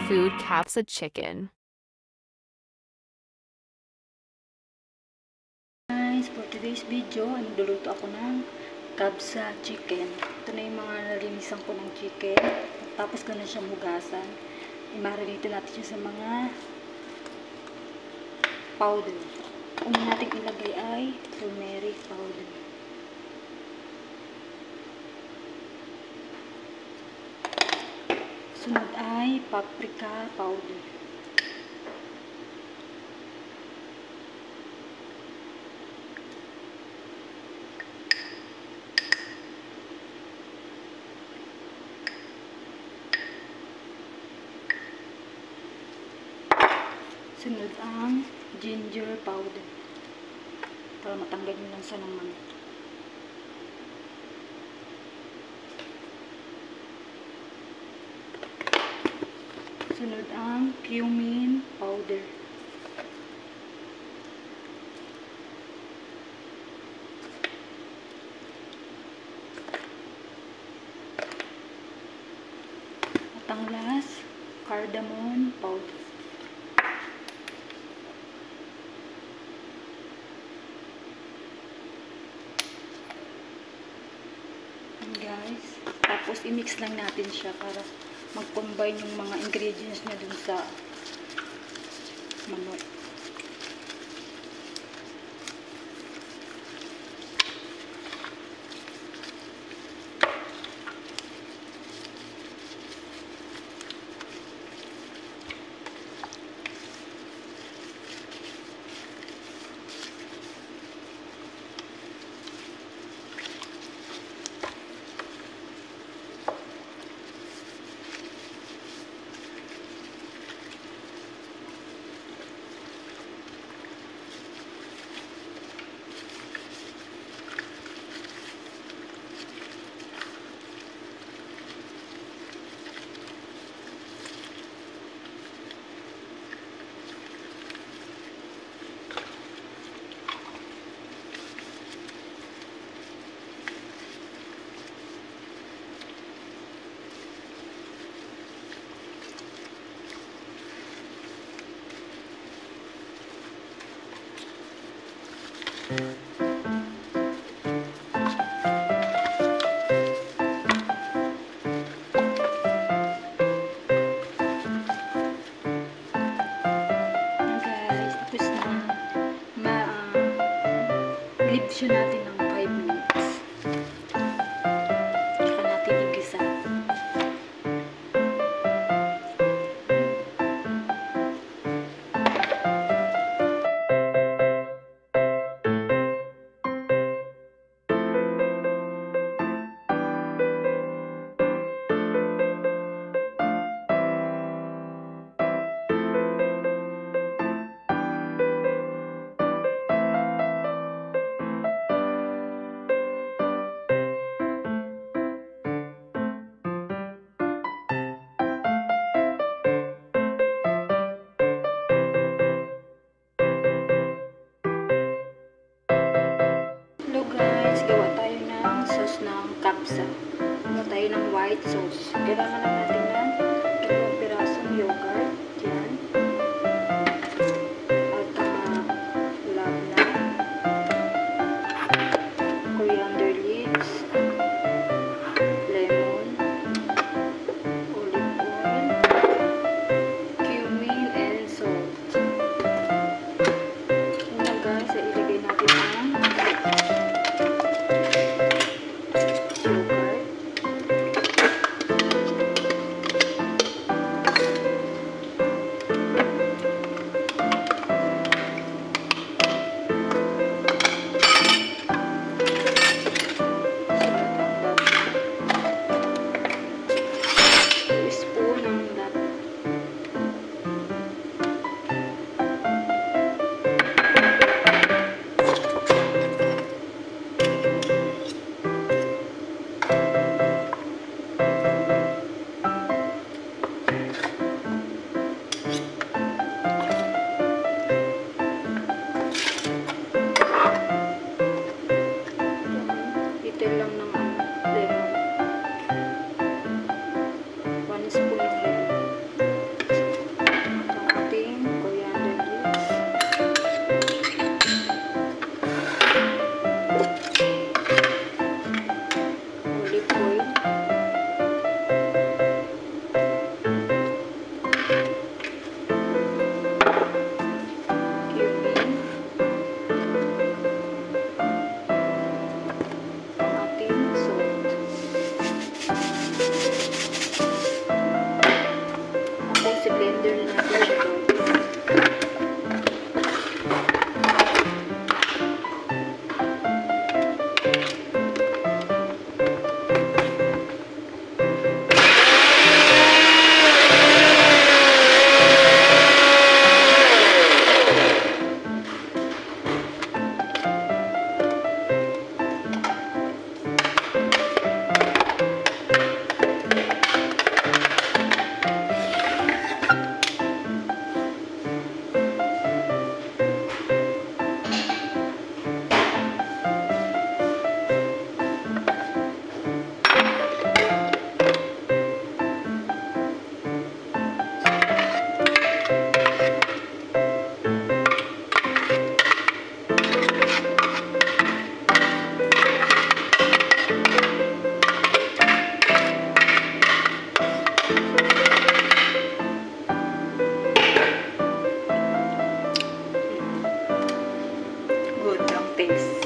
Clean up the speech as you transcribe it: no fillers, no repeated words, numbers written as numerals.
food capsa chicken. Guys, for today's video, nagluluto ako ng capsa chicken. Ito na yung mga nalinisan ko ng chicken. Tapos ko na siyang hugasan. I-marinate natin siya sa mga powder. Una natin ilagay ay turmeric powder. Sunod ay paprika powder. Sunod ang ginger powder para matanggal yung lansa ng manok. Sunod ang cumin powder. At ang last, cardamom powder. Guys, tapos i-mix lang natin siya para mag-combine yung mga ingredients niya dun sa manok. I-leave siya natin ng 5 minutes. Saka natin igisa. Hello guys, gawa tayo ng sauce ng capsa. Gawa tayo ng white sauce. Kailangan lang natin ng 2 pirasong yogurt. Yan. At labna. Coriander leaves. Lemon. Olive oil. Cumin and salt. Una guys, ilagay natin ang taste.